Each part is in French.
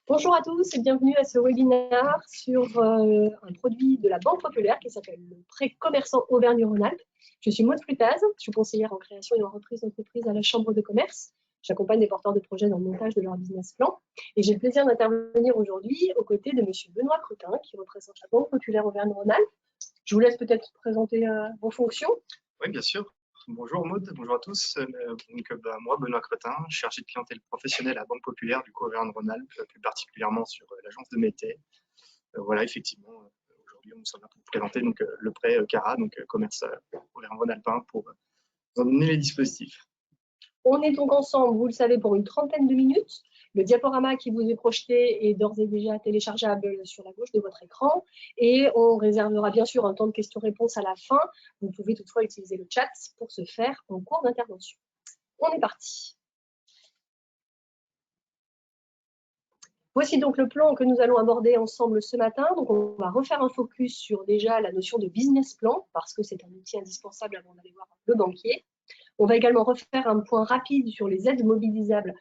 Bonjour à tous et bienvenue à ce webinaire sur un produit de la Banque Populaire qui s'appelle le prêt commerçant Auvergne-Rhône-Alpes. Je suis Maud Flutaz, je suis conseillère en création et en reprise d'entreprise à la Chambre de commerce. J'accompagne des porteurs de projets dans le montage de leur business plan. Et j'ai le plaisir d'intervenir aujourd'hui aux côtés de M. Benoît Cretin qui représente la Banque Populaire Auvergne-Rhône-Alpes. Je vous laisse peut-être présenter vos fonctions. Oui, bien sûr. Bonjour Maud, bonjour à tous. Moi, Benoît Cretin, chargé de clientèle professionnelle à Banque Populaire du Auvergne-Rhône-Alpes, plus particulièrement sur l'agence de métier. Voilà, effectivement, aujourd'hui, nous sommes là pour vous présenter le prêt CARA, commerce Auvergne-Rhône-Alpin, pour vous en donner les dispositifs. On est donc ensemble, vous le savez, pour une trentaine de minutes. Le diaporama qui vous est projeté est d'ores et déjà téléchargeable sur la gauche de votre écran et on réservera bien sûr un temps de questions-réponses à la fin. Vous pouvez toutefois utiliser le chat pour se faire en cours d'intervention. On est parti. Voici donc le plan que nous allons aborder ensemble ce matin. Donc on va refaire un focus sur déjà la notion de business plan parce que c'est un outil indispensable avant d'aller voir le banquier. On va également refaire un point rapide sur les aides mobilisables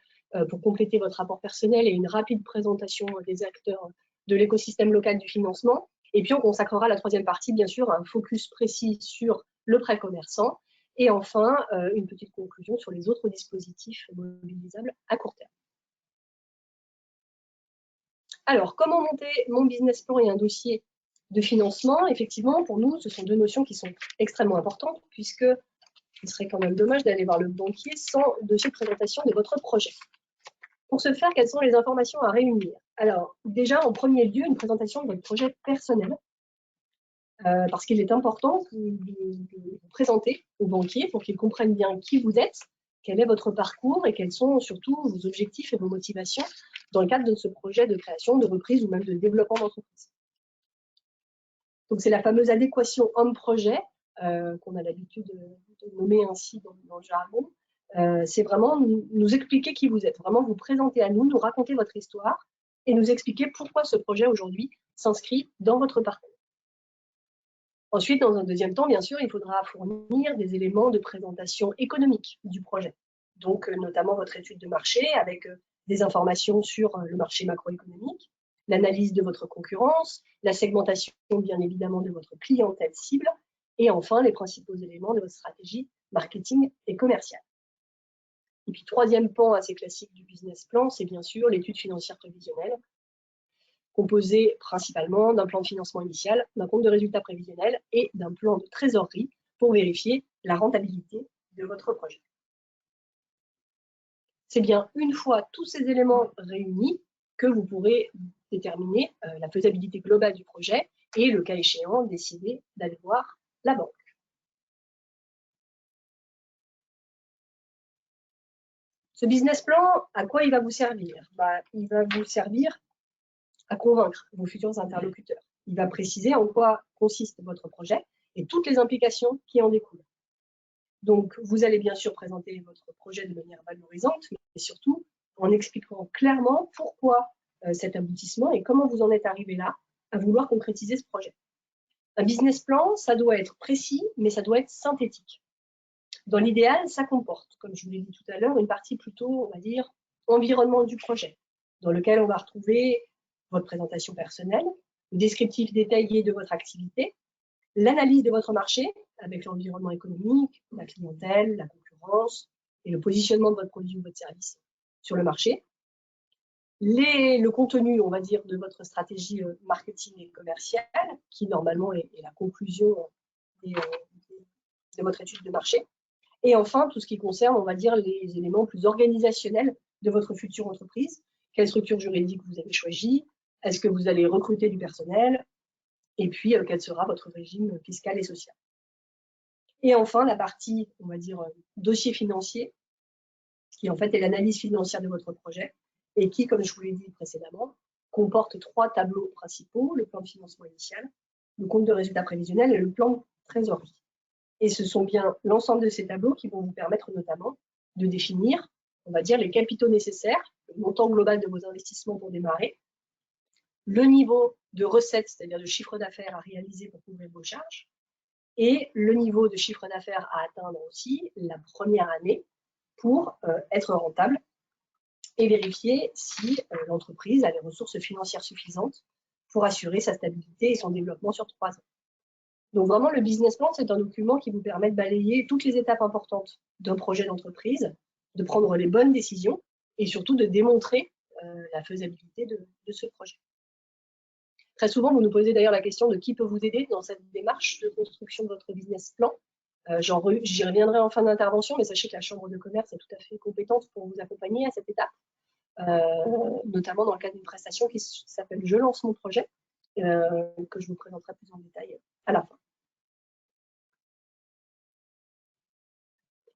pour compléter votre rapport personnel et une rapide présentation des acteurs de l'écosystème local du financement. Et puis, on consacrera la troisième partie, bien sûr, à un focus précis sur le prêt commerçant. Et enfin, une petite conclusion sur les autres dispositifs mobilisables à court terme. Alors, comment monter mon business plan et un dossier de financement? Effectivement, pour nous, ce sont deux notions qui sont extrêmement importantes puisque il serait quand même dommage d'aller voir le banquier sans dossier de présentation de votre projet. Pour ce faire, quelles sont les informations à réunir? Alors, déjà, en premier lieu, une présentation de votre projet personnel, parce qu'il est important de vous présenter au banquier pour qu'il comprenne bien qui vous êtes, quel est votre parcours et quels sont surtout vos objectifs et vos motivations dans le cadre de ce projet de création, de reprise ou même de développement d'entreprise. Donc, c'est la fameuse adéquation homme-projet qu'on a l'habitude de nommer ainsi dans le jargon. C'est vraiment nous expliquer qui vous êtes, vraiment vous présenter à nous, nous raconter votre histoire et nous expliquer pourquoi ce projet aujourd'hui s'inscrit dans votre parcours. Ensuite, dans un deuxième temps, bien sûr, il faudra fournir des éléments de présentation économique du projet. Donc, notamment votre étude de marché avec des informations sur le marché macroéconomique, l'analyse de votre concurrence, la segmentation, bien évidemment, de votre clientèle cible, et enfin, les principaux éléments de votre stratégie marketing et commerciale. Et puis, troisième pan assez classique du business plan, c'est bien sûr l'étude financière prévisionnelle, composée principalement d'un plan de financement initial, d'un compte de résultat prévisionnel et d'un plan de trésorerie pour vérifier la rentabilité de votre projet. C'est bien une fois tous ces éléments réunis que vous pourrez déterminer la faisabilité globale du projet et, le cas échéant, décider d'aller voir la banque. Ce business plan, à quoi il va vous servir? Il va vous servir à convaincre vos futurs interlocuteurs. Il va préciser en quoi consiste votre projet et toutes les implications qui en découlent. Donc, vous allez bien sûr présenter votre projet de manière valorisante, mais surtout en expliquant clairement pourquoi cet aboutissement et comment vous en êtes arrivé là à vouloir concrétiser ce projet. Un business plan, ça doit être précis, mais ça doit être synthétique. Dans l'idéal, ça comporte, comme je vous l'ai dit tout à l'heure, une partie plutôt, on va dire, environnement du projet, dans lequel on va retrouver votre présentation personnelle, le descriptif détaillé de votre activité, l'analyse de votre marché avec l'environnement économique, la clientèle, la concurrence et le positionnement de votre produit ou votre service sur le marché, le contenu, on va dire, de votre stratégie marketing et commerciale, qui normalement est la conclusion de votre étude de marché, et enfin, tout ce qui concerne, on va dire, les éléments plus organisationnels de votre future entreprise. Quelle structure juridique vous avez choisie? Est-ce que vous allez recruter du personnel? Et puis, quel sera votre régime fiscal et social? Et enfin, la partie, on va dire, dossier financier, qui en fait est l'analyse financière de votre projet et qui, comme je vous l'ai dit précédemment, comporte 3 tableaux principaux, le plan de financement initial, le compte de résultat prévisionnel et le plan de trésorerie. Et ce sont bien l'ensemble de ces tableaux qui vont vous permettre notamment de définir, on va dire, les capitaux nécessaires, le montant global de vos investissements pour démarrer, le niveau de recettes, c'est-à-dire de chiffre d'affaires à réaliser pour couvrir vos charges, et le niveau de chiffre d'affaires à atteindre aussi la première année pour être rentable et vérifier si l'entreprise a les ressources financières suffisantes pour assurer sa stabilité et son développement sur 3 ans. Donc vraiment, le business plan, c'est un document qui vous permet de balayer toutes les étapes importantes d'un projet d'entreprise, de prendre les bonnes décisions et surtout de démontrer la faisabilité de ce projet. Très souvent, vous nous posez d'ailleurs la question de qui peut vous aider dans cette démarche de construction de votre business plan. J'y reviendrai en fin d'intervention, mais sachez que la Chambre de commerce est tout à fait compétente pour vous accompagner à cette étape, notamment dans le cadre d'une prestation qui s'appelle « Je lance mon projet », que je vous présenterai plus en détail à la fin.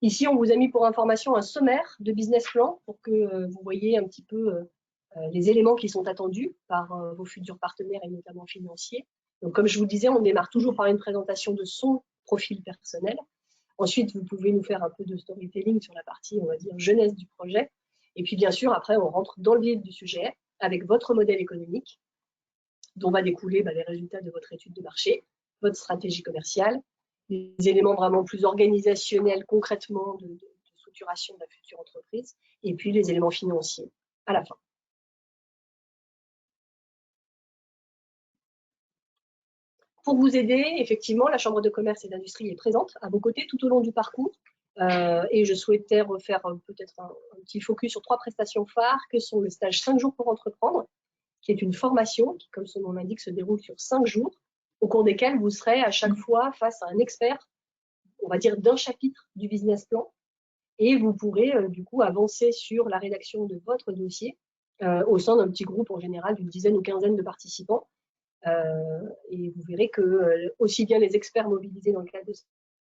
Ici, on vous a mis pour information un sommaire de business plan pour que vous voyez un petit peu les éléments qui sont attendus par vos futurs partenaires et notamment financiers. Donc, comme je vous le disais, on démarre toujours par une présentation de son profil personnel. Ensuite, vous pouvez nous faire un peu de storytelling sur la partie, on va dire, jeunesse du projet. Et puis, bien sûr, après, on rentre dans le vif du sujet avec votre modèle économique, dont va découler les résultats de votre étude de marché, votre stratégie commerciale, les éléments vraiment plus organisationnels, concrètement, de structuration de la future entreprise, et puis les éléments financiers à la fin. Pour vous aider, effectivement, la Chambre de commerce et d'industrie est présente à vos côtés tout au long du parcours. Et je souhaitais refaire peut-être un petit focus sur 3 prestations phares, que sont le stage 5 jours pour entreprendre, qui est une formation qui, comme son nom l'indique, se déroule sur 5 jours, au cours desquels vous serez à chaque fois face à un expert, on va dire, d'un chapitre du business plan, et vous pourrez du coup avancer sur la rédaction de votre dossier au sein d'un petit groupe en général d'une dizaine ou quinzaine de participants. Et vous verrez que aussi bien les experts mobilisés dans le cadre de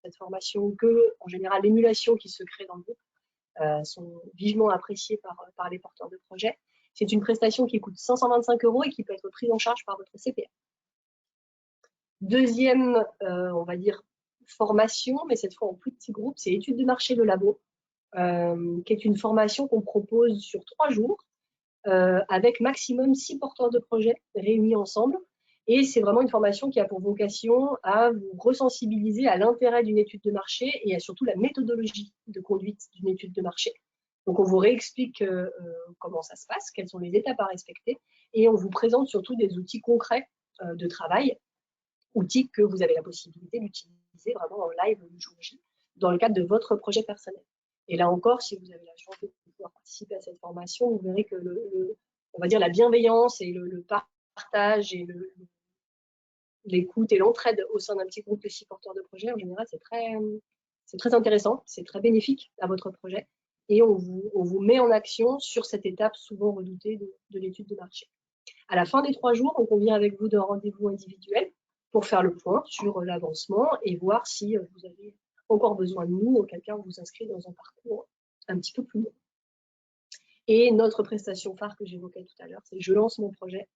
cette formation que, en général, l'émulation qui se crée dans le groupe sont vivement appréciées par les porteurs de projets. C'est une prestation qui coûte 525 € et qui peut être prise en charge par votre CPA. Deuxième, on va dire, formation, mais cette fois en plus petit groupe, c'est études de marché de labo, qui est une formation qu'on propose sur 3 jours avec maximum 6 porteurs de projets réunis ensemble. Et c'est vraiment une formation qui a pour vocation à vous resensibiliser à l'intérêt d'une étude de marché et à surtout la méthodologie de conduite d'une étude de marché. Donc, on vous réexplique comment ça se passe, quelles sont les étapes à respecter, et on vous présente surtout des outils concrets de travail, outils que vous avez la possibilité d'utiliser vraiment en live le jour J, dans le cadre de votre projet personnel. Et là encore, si vous avez la chance de pouvoir participer à cette formation, vous verrez que on va dire la bienveillance et le partage et l'écoute et l'entraide au sein d'un petit groupe de 6 porteurs de projet, en général, c'est très intéressant, c'est très bénéfique à votre projet. Et on vous met en action sur cette étape souvent redoutée de l'étude de marché. À la fin des 3 jours, on convient avec vous d'un rendez-vous individuel pour faire le point sur l'avancement et voir si vous avez encore besoin de nous, auquel cas on vous inscrit dans un parcours un petit peu plus long. Et notre prestation phare que j'évoquais tout à l'heure, c'est « Je lance mon projet »,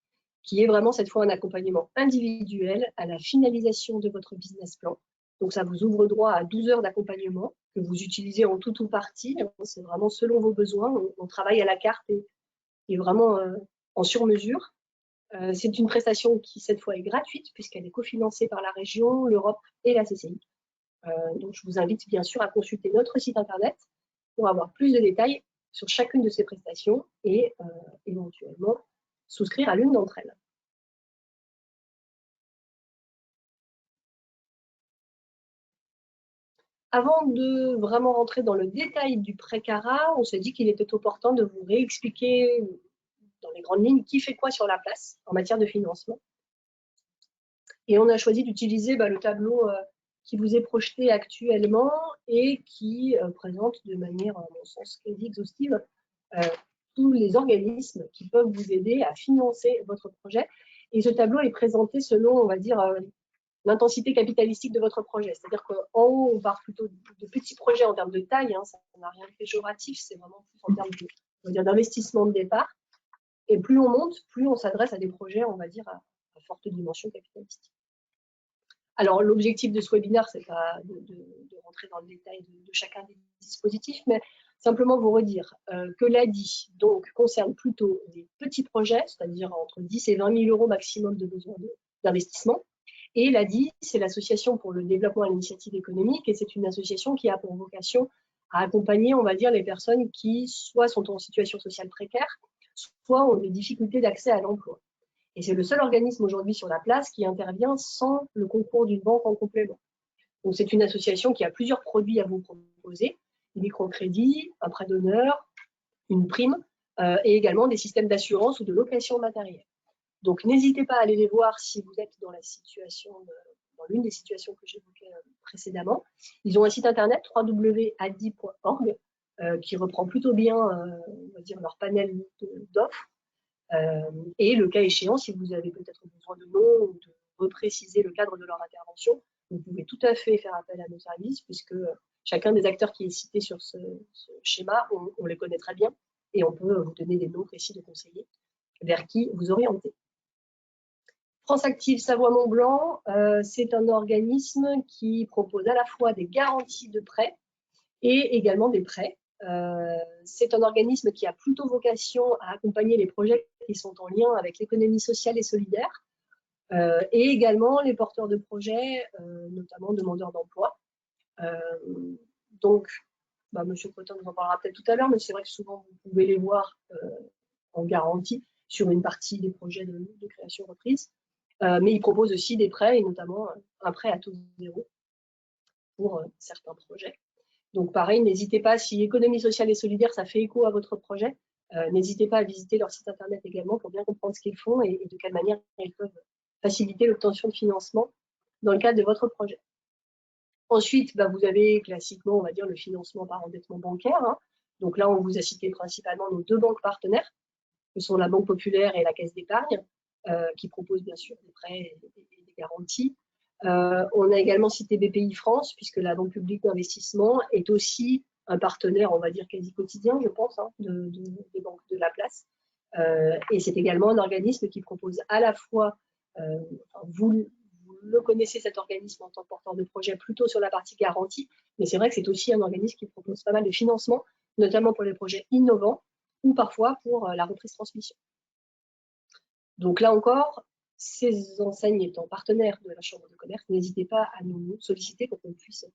qui est vraiment cette fois un accompagnement individuel à la finalisation de votre business plan. Donc, ça vous ouvre droit à 12 heures d'accompagnement que vous utilisez en tout ou partie. C'est vraiment selon vos besoins. On travaille à la carte et vraiment en sur-mesure. C'est une prestation qui, cette fois, est gratuite puisqu'elle est cofinancée par la région, l'Europe et la CCI. Donc, je vous invite bien sûr à consulter notre site internet pour avoir plus de détails sur chacune de ces prestations et éventuellement souscrire à l'une d'entre elles. Avant de vraiment rentrer dans le détail du pré-CARA, on s'est dit qu'il était opportun de vous réexpliquer dans les grandes lignes qui fait quoi sur la place en matière de financement. Et on a choisi d'utiliser le tableau qui vous est projeté actuellement et qui présente de manière, à mon sens, quasi exhaustive tous les organismes qui peuvent vous aider à financer votre projet. Et ce tableau est présenté selon, on va dire, l'intensité capitalistique de votre projet. C'est-à-dire qu'en haut, on part plutôt de petits projets en termes de taille, ça n'a rien de péjoratif, c'est vraiment plus en termes d'investissement de départ. Et plus on monte, plus on s'adresse à des projets, on va dire, à forte dimension capitalistique. Alors, l'objectif de ce webinaire, c'est pas de rentrer dans le détail de chacun des dispositifs, mais simplement vous redire que l'ADI donc, concerne plutôt des petits projets, c'est-à-dire entre 10 et 20 000 € maximum de besoin d'investissement. Et l'ADI, c'est l'Association pour le développement et l'initiative économique, et c'est une association qui a pour vocation à accompagner, on va dire, les personnes qui soit sont en situation sociale précaire, soit ont des difficultés d'accès à l'emploi. Et c'est le seul organisme aujourd'hui sur la place qui intervient sans le concours d'une banque en complément. Donc c'est une association qui a plusieurs produits à vous proposer, des microcrédits, un prêt d'honneur, une prime, et également des systèmes d'assurance ou de location matérielle. Donc n'hésitez pas à aller les voir si vous êtes dans la situation, dans l'une des situations que j'évoquais précédemment. Ils ont un site internet www.adi.org qui reprend plutôt bien, on va dire, leur panel d'offres. Et le cas échéant, si vous avez peut-être besoin de nom ou de repréciser le cadre de leur intervention, vous pouvez tout à fait faire appel à nos services, puisque chacun des acteurs qui est cité sur ce schéma, on les connaît très bien, et on peut vous donner des noms précis de conseillers vers qui vous orienter. France Active Savoie-Mont-Blanc, c'est un organisme qui propose à la fois des garanties de prêts et également des prêts. C'est un organisme qui a plutôt vocation à accompagner les projets qui sont en lien avec l'économie sociale et solidaire, et également les porteurs de projets, notamment demandeurs d'emploi. Donc, Monsieur Cretin nous en parlera peut-être tout à l'heure, mais c'est vrai que souvent vous pouvez les voir en garantie sur une partie des projets de création reprise. Mais ils proposent aussi des prêts, et notamment un prêt à taux zéro pour certains projets. Donc pareil, n'hésitez pas, si économie sociale et solidaire, ça fait écho à votre projet, n'hésitez pas à visiter leur site internet également pour bien comprendre ce qu'ils font et de quelle manière ils peuvent faciliter l'obtention de financement dans le cadre de votre projet. Ensuite, vous avez classiquement, on va dire, le financement par endettement bancaire. Donc là, on vous a cité principalement nos deux banques partenaires, que sont la Banque Populaire et la Caisse d'Épargne, qui proposent bien sûr des prêts et des garanties. On a également cité BPI France, puisque la Banque publique d'investissement est aussi un partenaire, on va dire, quasi quotidien, je pense, des banques de la place. Et c'est également un organisme qui propose à la fois, vous le connaissez, cet organisme en tant que porteur de projet, plutôt sur la partie garantie, mais c'est vrai que c'est aussi un organisme qui propose pas mal de financement, notamment pour les projets innovants ou parfois pour la reprise transmission. Donc là encore, ces enseignes étant partenaires de la Chambre de commerce, n'hésitez pas à nous solliciter pour qu'on puisse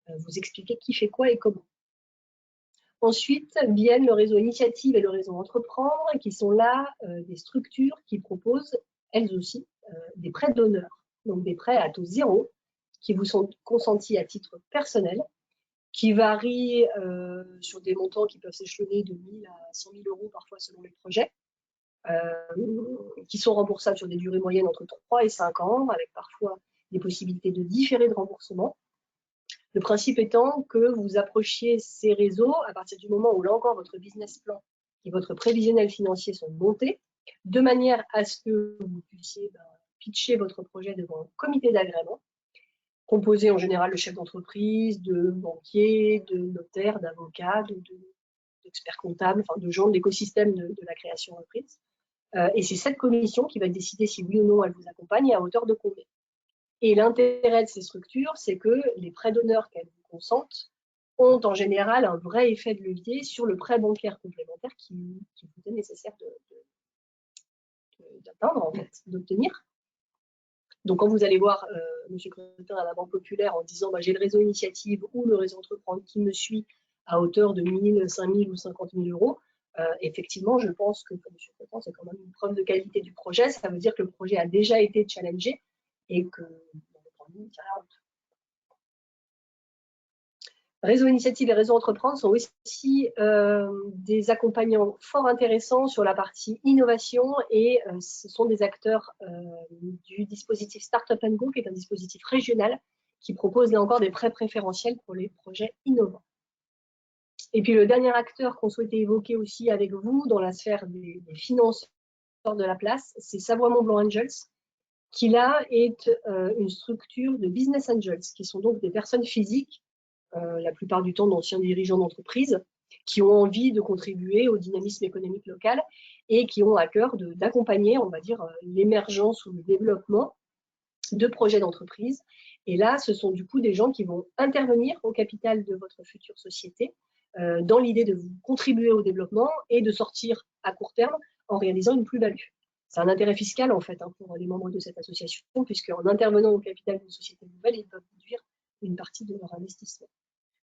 vous expliquer qui fait quoi et comment. Ensuite viennent le réseau Initiative et le réseau Entreprendre, qui sont là des structures qui proposent, elles aussi, des prêts d'honneur. Donc des prêts à taux zéro, qui vous sont consentis à titre personnel, qui varient sur des montants qui peuvent s'échelonner de 1 000 à 100 000 euros parfois selon les projets. Qui sont remboursables sur des durées moyennes entre 3 et 5 ans, avec parfois des possibilités de différer de remboursement. Le principe étant que vous approchiez ces réseaux à partir du moment où, là encore, votre business plan et votre prévisionnel financier sont montés, de manière à ce que vous puissiez pitcher votre projet devant un comité d'agrément, composé en général de chefs d'entreprise, de banquiers, de notaires, d'avocats, d'experts comptables, enfin de gens de l'écosystème de la création reprise. Et c'est cette commission qui va décider si oui ou non elle vous accompagne et à hauteur de combien. Et l'intérêt de ces structures, c'est que les prêts d'honneur qu'elles vous consentent ont en général un vrai effet de levier sur le prêt bancaire complémentaire qui vous est nécessaire d'atteindre, en fait, d'obtenir. Donc quand vous allez voir M. Cretin à la Banque Populaire en disant j'ai le réseau Initiative ou le réseau Entreprendre qui me suit à hauteur de 1 000, 5 000 ou 50 000 euros, effectivement, je pense que pour M. Cretin, c'est quand même une preuve de qualité du projet. Ça veut dire que le projet a déjà été challengé et que Réseau Initiative et Réseau Entreprendre sont aussi des accompagnants fort intéressants sur la partie innovation et ce sont des acteurs du dispositif Startup & Go, qui est un dispositif régional qui propose là encore des prêts préférentiels pour les projets innovants. Et puis le dernier acteur qu'on souhaitait évoquer aussi avec vous dans la sphère des financeurs de la place, c'est Savoie-Mont-Blanc Angels, qui là est une structure de business angels, qui sont donc des personnes physiques, la plupart du temps d'anciens dirigeants d'entreprise, qui ont envie de contribuer au dynamisme économique local et qui ont à cœur d'accompagner, on va dire, l'émergence ou le développement de projets d'entreprise. Et là, ce sont du coup des gens qui vont intervenir au capital de votre future société dans l'idée de vous contribuer au développement et de sortir à court terme en réalisant une plus-value. C'est un intérêt fiscal en fait pour les membres de cette association, puisqu'en intervenant au capital d'une société nouvelle, ils peuvent réduire une partie de leur investissement.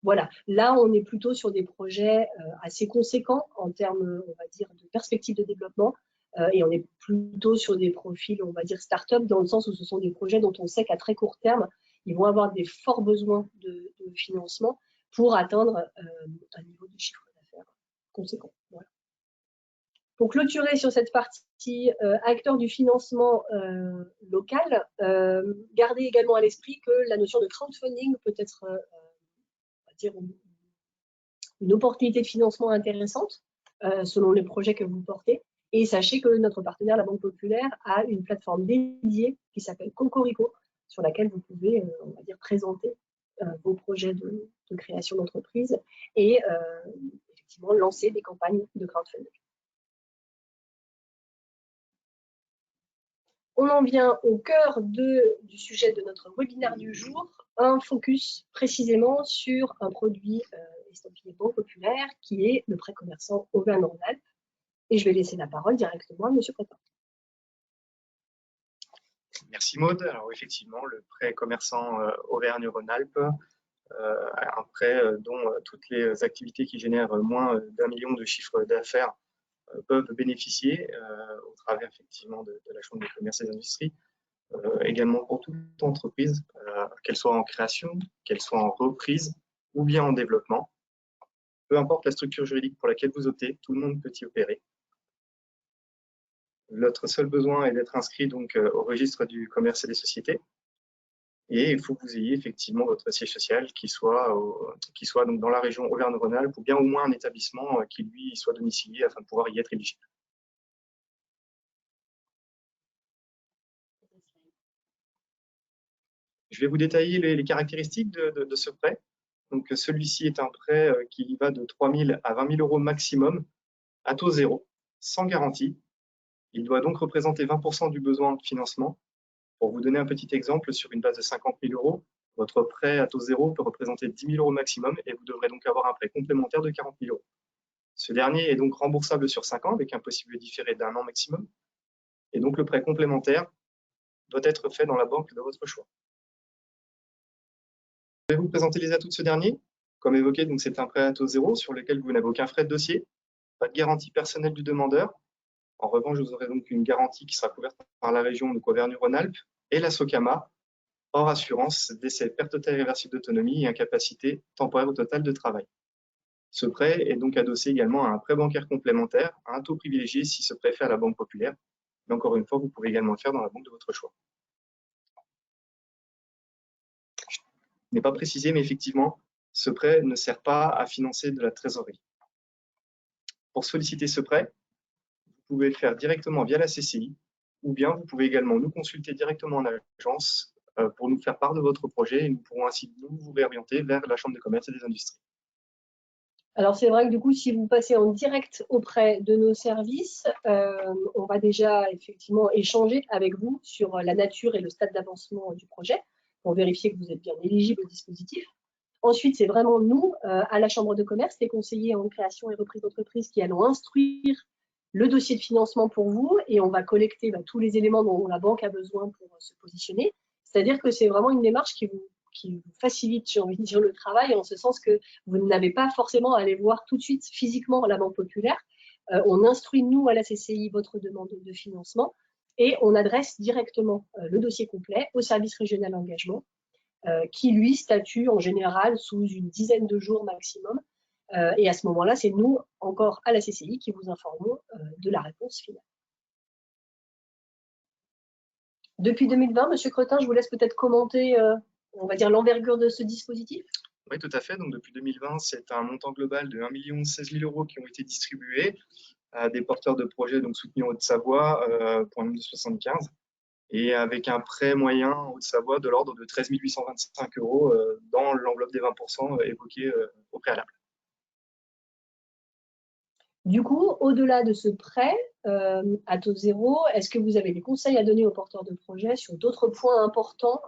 Voilà, là, on est plutôt sur des projets assez conséquents en termes, on va dire, de perspectives de développement. Et on est plutôt sur des profils, on va dire, start-up, dans le sens où ce sont des projets dont on sait qu'à très court terme, ils vont avoir des forts besoins de financement pour atteindre un niveau de chiffre d'affaires conséquent. Voilà. Pour clôturer sur cette partie acteurs du financement local, gardez également à l'esprit que la notion de crowdfunding peut être dire une opportunité de financement intéressante selon les projets que vous portez. Et sachez que notre partenaire, la Banque Populaire, a une plateforme dédiée qui s'appelle Cocorico, sur laquelle vous pouvez, on va dire, présenter vos projets de création d'entreprise et effectivement lancer des campagnes de crowdfunding. On en vient au cœur du sujet de notre webinaire du jour, un focus précisément sur un produit estampillé Banque Populaire qui est le prêt commerçant Auvergne-Rhône-Alpes. Et je vais laisser la parole directement à M. Prétin. Merci Maud. Alors effectivement, le prêt commerçant Auvergne-Rhône-Alpes, un prêt dont toutes les activités qui génèrent moins d'1 million de chiffre d'affaires peuvent bénéficier au travers effectivement de la Chambre de commerce et d'industrie. Également pour toute entreprise, qu'elle soit en création, qu'elle soit en reprise ou bien en développement. Peu importe la structure juridique pour laquelle vous optez, tout le monde peut y opérer. Votre seul besoin est d'être inscrit donc au registre du commerce et des sociétés. Et il faut que vous ayez effectivement votre siège social qui soit donc dans la région Auvergne-Rhône-Alpes ou bien au moins un établissement qui lui soit domicilié afin de pouvoir y être éligible. Je vais vous détailler les caractéristiques de ce prêt. Donc, celui-ci est un prêt qui va de 3 000 à 20 000 euros maximum à taux zéro, sans garantie. Il doit donc représenter 20% du besoin de financement. Pour vous donner un petit exemple, sur une base de 50 000 euros, votre prêt à taux zéro peut représenter 10 000 euros maximum et vous devrez donc avoir un prêt complémentaire de 40 000 euros. Ce dernier est donc remboursable sur 5 ans avec un possible différé d'1 an maximum. Et donc, le prêt complémentaire doit être fait dans la banque de votre choix. Je vais vous présenter les atouts de ce dernier. Comme évoqué, c'est un prêt à taux zéro sur lequel vous n'avez aucun frais de dossier, pas de garantie personnelle du demandeur. En revanche, vous aurez donc une garantie qui sera couverte par la région de Auvergne-Rhône-Alpes et la SOCAMA, hors assurance, décès, perte totale irréversible d'autonomie et incapacité temporaire ou totale de travail. Ce prêt est donc adossé également à un prêt bancaire complémentaire à un taux privilégié si ce prêt fait à la Banque Populaire. Mais encore une fois, vous pouvez également le faire dans la banque de votre choix. Ce n'est pas précisé, mais effectivement, ce prêt ne sert pas à financer de la trésorerie. Pour solliciter ce prêt, vous pouvez le faire directement via la CCI ou bien vous pouvez également nous consulter directement en agence pour nous faire part de votre projet et nous pourrons ainsi vous réorienter vers la Chambre de commerce et des industries. Alors, c'est vrai que du coup, si vous passez en direct auprès de nos services, on va déjà effectivement échanger avec vous sur la nature et le stade d'avancement du projet pour vérifier que vous êtes bien éligible au dispositif. Ensuite, c'est vraiment nous, à la Chambre de commerce, les conseillers en création et reprise d'entreprise, qui allons instruire le dossier de financement pour vous et on va collecter tous les éléments dont la banque a besoin pour se positionner. C'est-à-dire que c'est vraiment une démarche qui vous facilite, j'ai envie de dire, le travail, en ce sens que vous n'avez pas forcément à aller voir tout de suite physiquement la Banque Populaire. On instruit, nous, à la CCI, votre demande de financement et on adresse directement le dossier complet au service régional engagement qui, lui, statue en général sous une dizaine de jours maximum. Et à ce moment-là, c'est nous, encore à la CCI, qui vous informons de la réponse finale. Depuis 2020, M. Cretin, je vous laisse peut-être commenter, on va dire, l'envergure de ce dispositif. Oui, tout à fait. Donc, depuis 2020, c'est un montant global de 1 16 000 euros qui ont été distribués à des porteurs de projets donc soutenus en Haute-Savoie pour un nombre de 75 et avec un prêt moyen en Haute-Savoie de l'ordre de 13 825 euros dans l'enveloppe des 20% évoquée au préalable. Du coup, au-delà de ce prêt à taux zéro, est-ce que vous avez des conseils à donner aux porteurs de projets sur d'autres points importants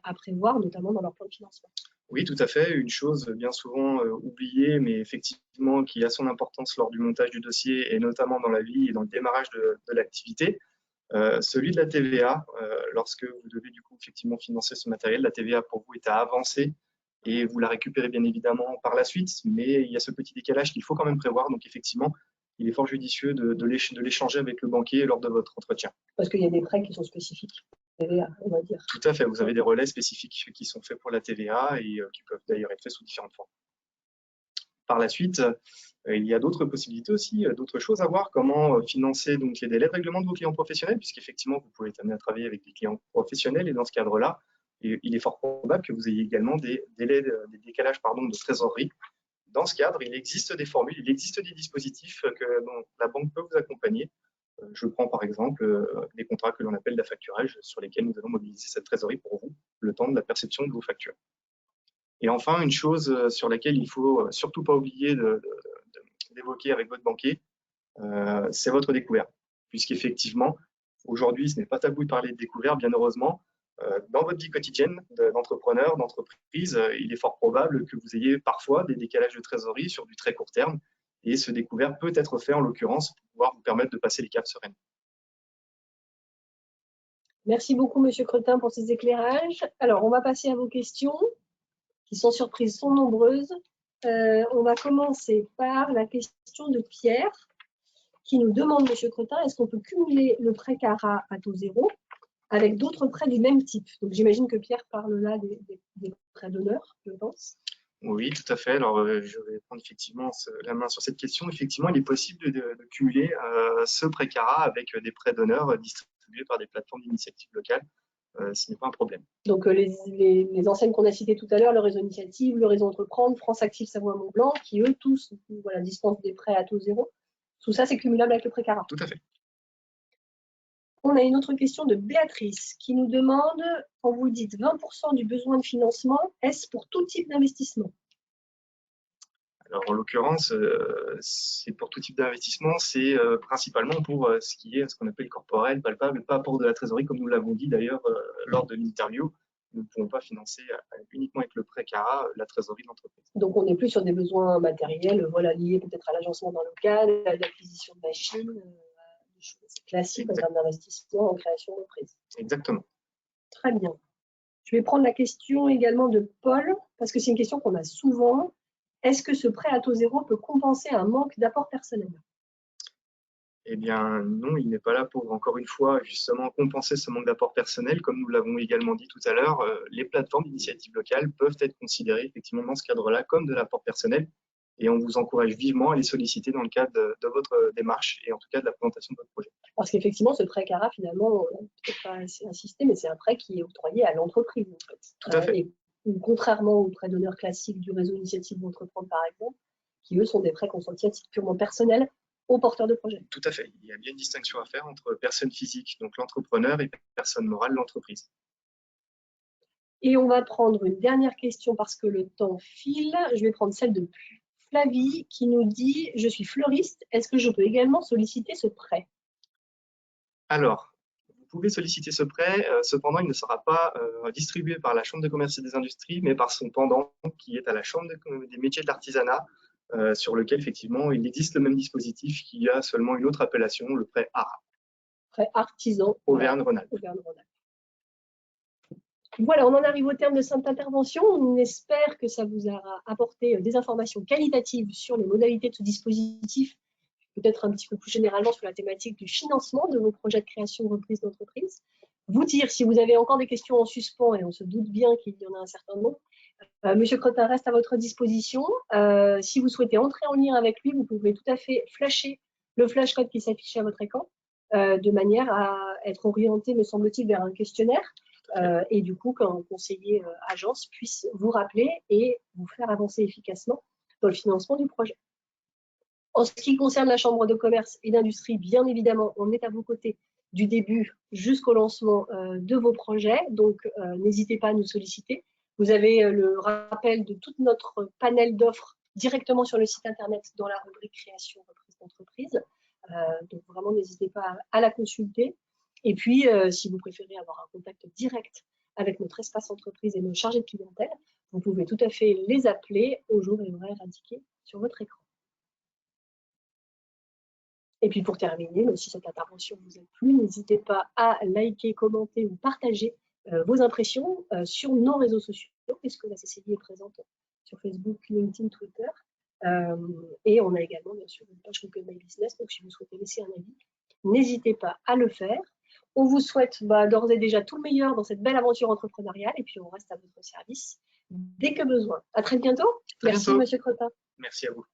à prévoir, notamment dans leur plan de financement? Oui, tout à fait. Une chose bien souvent oubliée, mais effectivement qui a son importance lors du montage du dossier et notamment dans la vie et dans le démarrage de l'activité, celui de la TVA. Lorsque vous devez du coup effectivement financer ce matériel, la TVA pour vous est à avancer et vous la récupérez bien évidemment par la suite, mais il y a ce petit décalage qu'il faut quand même prévoir. Donc effectivement, il est fort judicieux de l'échanger avec le banquier lors de votre entretien. Parce qu'il y a des prêts qui sont spécifiques, TVA, on va dire. Tout à fait, vous avez des relais spécifiques qui sont faits pour la TVA et qui peuvent d'ailleurs être faits sous différentes formes. Par la suite, il y a d'autres possibilités aussi, d'autres choses à voir, comment financer donc les délais de règlement de vos clients professionnels, puisqu'effectivement, vous pouvez être amené à travailler avec des clients professionnels et dans ce cadre-là, il est fort probable que vous ayez également des décalages de trésorerie. Dans ce cadre, il existe des formules, il existe des dispositifs dont la banque peut vous accompagner. Je prends par exemple les contrats que l'on appelle d'affacturage, sur lesquels nous allons mobiliser cette trésorerie pour vous, le temps de la perception de vos factures. Et enfin, une chose sur laquelle il ne faut surtout pas oublier d'évoquer avec votre banquier, c'est votre découvert. Puisqu'effectivement, aujourd'hui, ce n'est pas tabou de parler de découvert, bien heureusement. Dans votre vie quotidienne d'entrepreneur, d'entreprise, il est fort probable que vous ayez parfois des décalages de trésorerie sur du très court terme. Et ce découvert peut être fait, en l'occurrence, pour pouvoir vous permettre de passer les caps sereinement. Merci beaucoup, Monsieur Cretin, pour ces éclairages. Alors, on va passer à vos questions, qui sans surprise sont nombreuses. On va commencer par la question de Pierre, qui nous demande, Monsieur Cretin, est-ce qu'on peut cumuler le prêt CARA à taux zéro avec d'autres prêts du même type? Donc, j'imagine que Pierre parle là des prêts d'honneur, je pense. Oui, tout à fait. Alors, je vais prendre effectivement la main sur cette question. Effectivement, il est possible de cumuler ce prêt CARA avec des prêts d'honneur distribués par des plateformes d'initiative locale. Ce n'est pas un problème. Donc, les enseignes qu'on a citées tout à l'heure, le réseau Initiative, le réseau Entreprendre, France Active Savoie-Mont-Blanc, qui eux tous dispensent des prêts à taux zéro. Tout ça, c'est cumulable avec le prêt CARA. Tout à fait. On a une autre question de Béatrice qui nous demande, quand vous dites 20% du besoin de financement, est-ce pour tout type d'investissement? Alors, en l'occurrence, c'est pour tout type d'investissement, c'est principalement pour ce qui est ce qu'on appelle corporel, palpable, pas pour de la trésorerie, comme nous l'avons dit d'ailleurs lors de l'interview. Nous ne pouvons pas financer uniquement avec le prêt CARA la trésorerie de l'entreprise. Donc, on n'est plus sur des besoins matériels, liés peut-être à l'agencement d'un local, à l'acquisition de machines, des choses classiques en termes d'investissement en création d'entreprise. Exactement. Très bien. Je vais prendre la question également de Paul, parce que c'est une question qu'on a souvent. Est-ce que ce prêt à taux zéro peut compenser un manque d'apport personnel? Eh bien, non, il n'est pas là pour, encore une fois, justement compenser ce manque d'apport personnel. Comme nous l'avons également dit tout à l'heure, les plateformes d'initiative locale peuvent être considérées effectivement dans ce cadre-là comme de l'apport personnel. Et on vous encourage vivement à les solliciter dans le cadre de votre démarche et en tout cas de la présentation de votre projet. Parce qu'effectivement, ce prêt CARA, finalement, on n'a peut-être pas assez insisté, mais c'est un prêt qui est octroyé à l'entreprise. En fait. Tout à fait. Et contrairement aux prêts d'honneur classiques du réseau Initiative d'Entreprendre, par exemple, qui eux sont des prêts consentis à titre purement personnel aux porteurs de projet. Tout à fait. Il y a bien une distinction à faire entre personne physique, donc l'entrepreneur, et personne morale, l'entreprise. Et on va prendre une dernière question parce que le temps file. Je vais prendre celle de Flavie qui nous dit « Je suis fleuriste, est-ce que je peux également solliciter ce prêt ?» Alors, vous pouvez solliciter ce prêt, cependant, il ne sera pas distribué par la Chambre de commerce et des industries, mais par son pendant, qui est à la Chambre des métiers de l'artisanat, sur lequel, effectivement, il existe le même dispositif qui a seulement une autre appellation, le prêt ARA. Prêt artisan. Auvergne-Rhône-Alpes. Voilà, on en arrive au terme de cette intervention. On espère que ça vous aura apporté des informations qualitatives sur les modalités de ce dispositif, peut-être un petit peu plus généralement sur la thématique du financement de vos projets de création de reprise d'entreprise. Vous dire si vous avez encore des questions en suspens, et on se doute bien qu'il y en a un certain nombre, Monsieur Cretin reste à votre disposition. Si vous souhaitez entrer en lien avec lui, vous pouvez tout à fait flasher le flashcode qui s'affiche à votre écran, de manière à être orienté, me semble-t-il, vers un questionnaire. Et du coup, qu'un conseiller agence puisse vous rappeler et vous faire avancer efficacement dans le financement du projet. En ce qui concerne la Chambre de commerce et d'industrie, bien évidemment, on est à vos côtés du début jusqu'au lancement de vos projets. Donc, n'hésitez pas à nous solliciter. Vous avez le rappel de tout notre panel d'offres directement sur le site internet dans la rubrique création reprise d'entreprise. Donc, vraiment, n'hésitez pas à la consulter. Et puis, si vous préférez avoir un contact direct avec notre espace entreprise et nos chargés de clientèle, vous pouvez tout à fait les appeler au jour et horaire indiqués sur votre écran. Et puis pour terminer, si cette intervention vous a plu, n'hésitez pas à liker, commenter ou partager vos impressions sur nos réseaux sociaux, puisque la CCI est présente sur Facebook, LinkedIn, Twitter. Et on a également, bien sûr, une page Google My Business. Donc, si vous souhaitez laisser un avis, n'hésitez pas à le faire. On vous souhaite d'ores et déjà tout le meilleur dans cette belle aventure entrepreneuriale. Et puis, on reste à votre service dès que besoin. À très bientôt. Merci, Monsieur Cretin. Merci à vous.